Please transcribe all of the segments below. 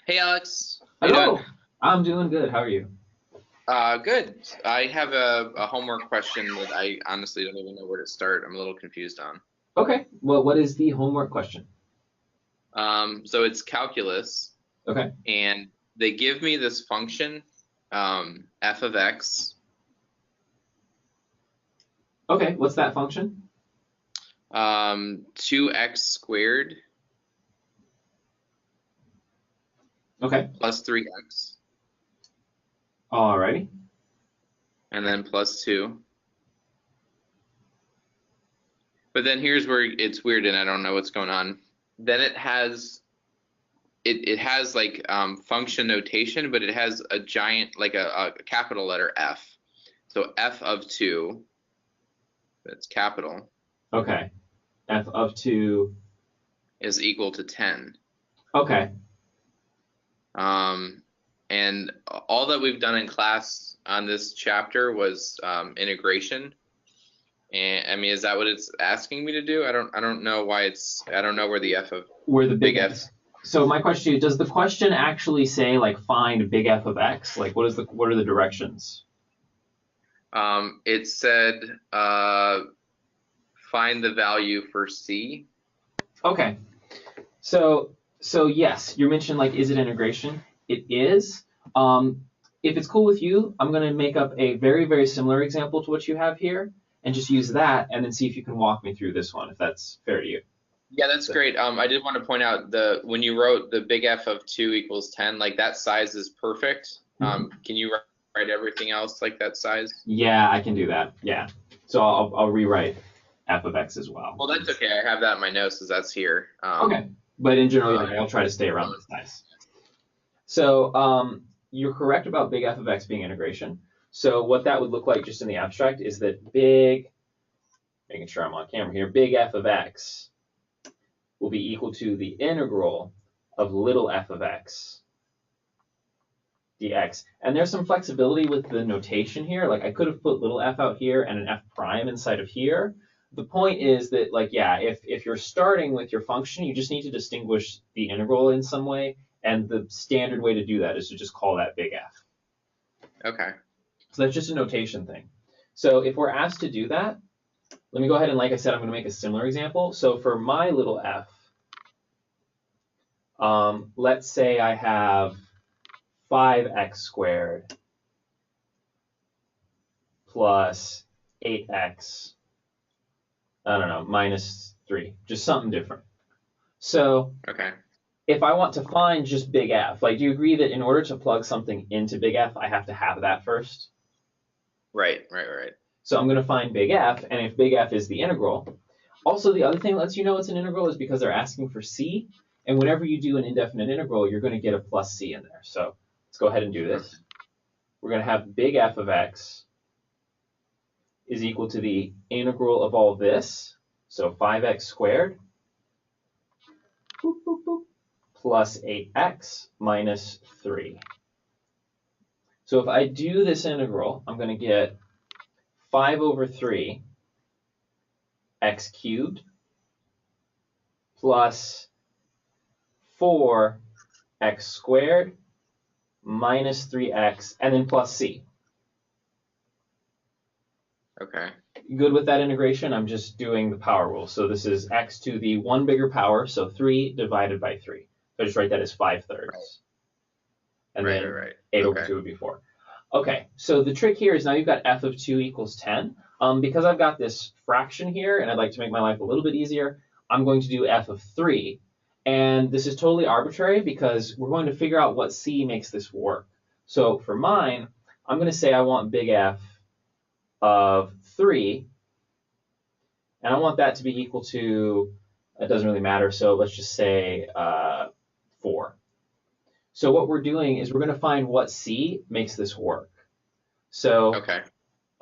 Hey Alex, how you doing? Hello. I'm doing good. How are you? Good. I have a homework question that I honestly don't even know where to start. I'm a little confused on. Okay. Well, what is the homework question? So it's calculus, Okay. and they give me this function, f of x, Okay. What's that function? 2x squared Okay. plus 3x, Alrighty. and then plus 2. But then here's where it's weird, and I don't know what's going on. Then it has like function notation, but it has a giant like a capital letter F. So f of 2, that's capital, Okay. F of 2. is equal to 10. Okay. Um, and all that we've done in class on this chapter was integration. And I mean, is that what it's asking me to do? I don't know why I don't know where the f of Where the big big F F. is. So my question to you, does the question actually say like find big F of X? Like what are the directions? It said find the value for c. Okay. So yes, you mentioned like is it integration? It is. Um, if it's cool with you, I'm gonna make up a very, very similar example to what you have here and just use that and then see if you can walk me through this one, if that's fair to you. Yeah, that's So, great. I did want to point out the when you wrote the big F of 2 equals 10, like that size is perfect. mhm. Can you write everything else like that size? Yeah, I can do that. Yeah. So I'll rewrite f of x as well. Well, that's okay. I have that in my notes as that's here. Okay. But in general, yeah, Um, I'll try to stay around this size. So you're correct about big F of x being integration. So what that would look like just in the abstract is that making sure I'm on camera here, big F of x will be equal to the integral of little f of x dx. And there's some flexibility with the notation here. Like I could have put little f out here and an f prime inside of here. The point is that like, yeah, if you're starting with your function, you just need to distinguish the integral in some way. And the standard way to do that is to just call that big F. okay. So that's just a notation thing. So if we're asked to do that, let me go ahead and like I said, I'm going to make a similar example. So for my little f, let's say I have 5x squared plus 8x, I don't know, minus 3, just something different. So Okay. if I want to find just big F, like do you agree that in order to plug something into big F, I have to have that first? Right, right, right. So I'm going to find big F, and if big F is the integral, also the other thing that lets you know it's an integral is because they're asking for C, and whenever you do an indefinite integral, you're going to get a plus C in there. So let's go ahead and do Okay. this. We're going to have big F of X is equal to the integral of all this, so 5x squared, boop, boop, boop, plus 8x minus 3. So if I do this integral, I'm going to get 5 over 3 x cubed plus 4 x squared minus 3x, and then plus c. Okay. Good with that integration? I'm just doing the power rule. So this is x to the 1 bigger power, so 3 divided by 3. So I just write that as 5 Right, thirds. And right, right, then right. 8 over Okay. 2 would be 4. Okay, so the trick here is now you've got f of 2 equals 10. Because I've got this fraction here, and I'd like to make my life a little bit easier, I'm going to do f of 3. And this is totally arbitrary because we're going to figure out what c makes this work. So for mine, I'm going to say I want big F of 3, and I want that to be equal to, it doesn't really matter, so let's just say 4. So what we're doing is we're going to find what C makes this work. So Okay.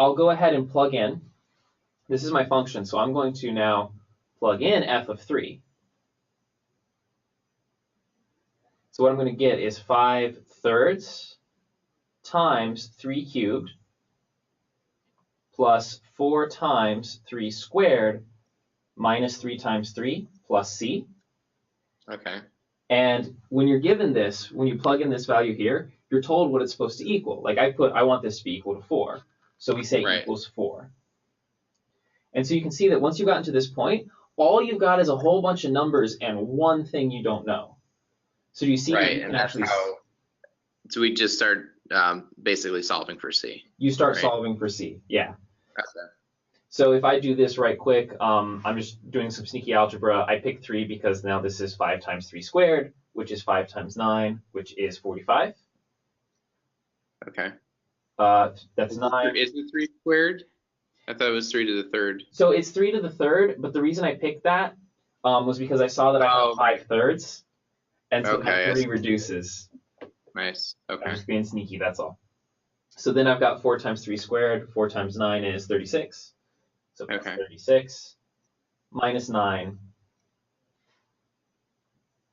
I'll go ahead and plug in. This is my function, so I'm going to now plug in f of 3. So what I'm going to get is 5 thirds times 3 cubed plus 4 times 3 squared minus 3 times 3 plus c. Okay. And when you're given this, when you plug in this value here, you're told what it's supposed to equal. Like I want this to be equal to 4. So we say Right. equals 4. And so you can see that once you've gotten to this point, all you've got is a whole bunch of numbers and one thing you don't know. So you see Right, you and can that's actually how. So we just start basically solving for C. you start right? solving for C. Yeah. Okay. So if I do this right quick, I'm just doing some sneaky algebra. I pick 3 because now this is 5 times 3 squared, which is 5 times 9, which is 45. Okay. That's 9. Is it 3 squared? I thought it was 3 to the third. So it's 3 to the third, but the reason I picked that was because I saw that I have 5 thirds, and so Okay, that 3 reduces. Nice. I'm Okay. just being sneaky, that's all. So then I've got 4 times 3 squared. 4 times 9 is 36. So plus Okay. 36 minus 9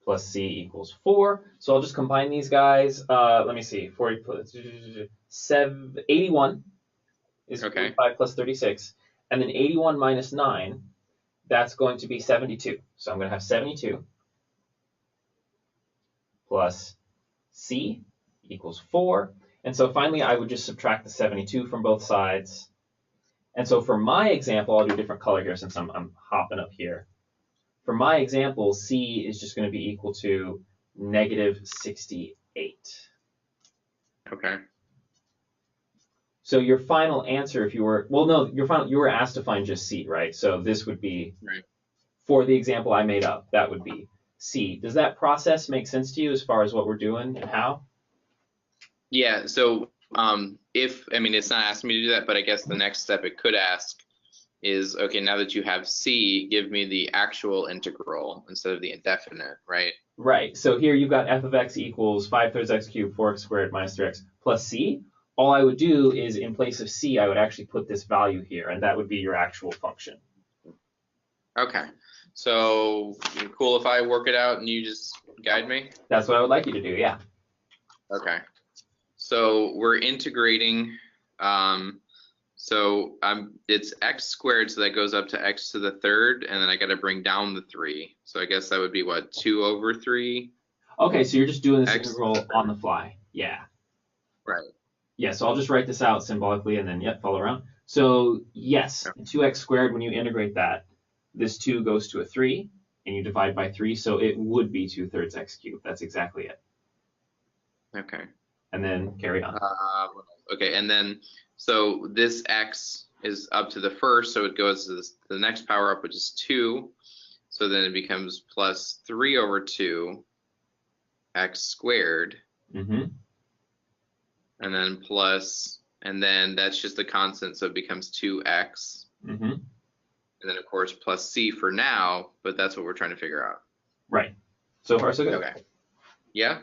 plus C equals 4. So I'll just combine these guys. Let me see. 40 plus 81 is Okay. 45 plus 36. And then 81 minus 9, that's going to be 72. So I'm going to have 72 plus C equals 4. And so finally, I would just subtract the 72 from both sides. And so for my example, I'll do a different color here since I'm hopping up here. For my example, C is just going to be equal to negative 68. Okay. So your final answer, if you were, well, no, you were asked to find just C, right? So this would be, Right. for the example I made up, that would be C. Does that process make sense to you as far as what we're doing and how? Yeah. So it's not asking me to do that, but I guess the next step it could ask is, okay, now that you have C, give me the actual integral instead of the indefinite, right? Right. So here you've got f of x equals 5 thirds x cubed, 4x squared minus 3x plus C. All I would do is in place of C, I would actually put this value here, and that would be your actual function. Okay. So cool if I work it out and you just guide me? That's what I would like you to do, yeah. Okay. So we're integrating, it's x squared, so that goes up to x to the third, and then I got to bring down the 3. So I guess that would be what, 2 over 3? Okay, so you're just doing this X integral on the fly. Yeah. Right. Yeah, so I'll just write this out symbolically and then, yep, follow around. So yes, 2x squared, when you integrate that, this 2 goes to a 3, and you divide by 3, so it would be 2 thirds x cubed. That's exactly it. Okay. And then carry on. Okay, and then, so this x is up to the first, so it goes to the next power up, which is 2. So then it becomes plus 3 over 2 x squared. Mm-hmm. And then plus, and then that's just the constant, so it becomes 2x. Mm-hmm. And then, of course, plus C for now, but that's what we're trying to figure out. Right. So far, so good. Okay. Yeah.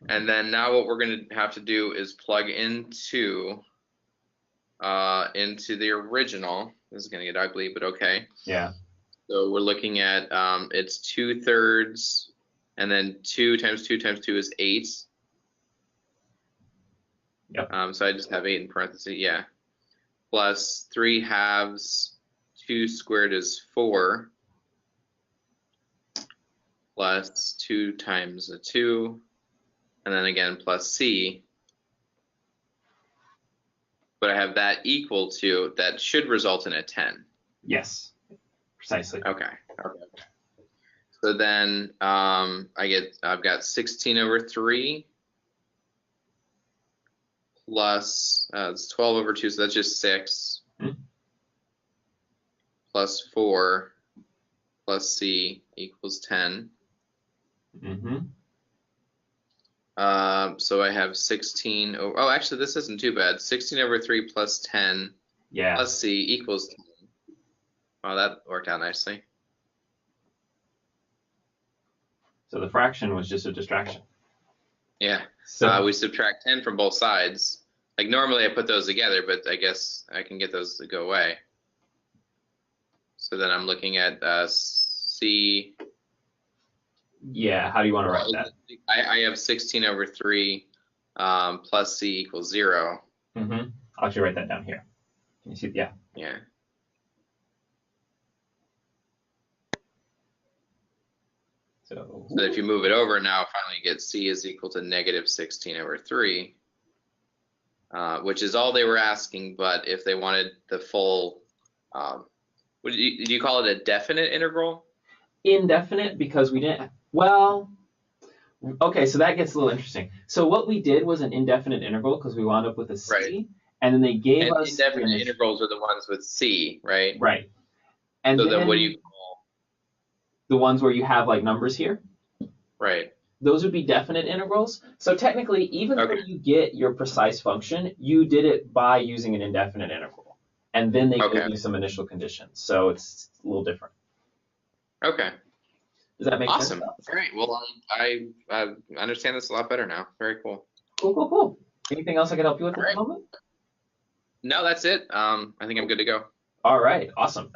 And then now what we're going to have to do is plug into the original. This is going to get ugly, but okay. Yeah. So we're looking at, it's 2 thirds, and then 2 times 2 times 2 is 8. Yep. So I just have 8 in parentheses, yeah. Plus 3 halves, 2 squared is 4. Plus 2 times a 2. And then again, plus C. But I have that equal to, that should result in a 10. Yes. Precisely. Okay. So then I've got 16 over 3. Plus, it's 12 over 2, so that's just 6. Mm-hmm. Plus 4 plus C equals 10. Mm-hmm. So I have 16 over, oh, actually, this isn't too bad. 16 over 3 plus 10 plus C equals 10. Wow, that worked out nicely. So the fraction was just a distraction. Yeah. So we subtract 10 from both sides. Like normally I put those together, but I guess I can get those to go away. So then I'm looking at C. Yeah, how do you want to write that? I have 16 over 3 plus C equals 0. Mm-hmm. I'll actually write that down here. Can you see? Yeah. Yeah. So So if you move it over now, finally you get c is equal to negative 16 over 3, which is all they were asking. But if they wanted the full, do you call it a definite integral? indefinite, because we didn't, well, okay, so that gets a little interesting. So what we did was an indefinite integral because we wound up with a c, Right. and then they gave And us indefinite integrals are the ones with c, right? right. And So then then what do you call? the ones where you have like numbers here, Right. those would be definite integrals. So technically, even though Okay. you get your precise function, you did it by using an indefinite integral. And then they Okay. gave you some initial conditions. So it's a little different. Okay. Does that make Awesome. sense? All right. Well, I understand this a lot better now. Very cool. Cool. Anything else I can help you with All at right. the moment? No, that's it. I think I'm good to go. All right, awesome.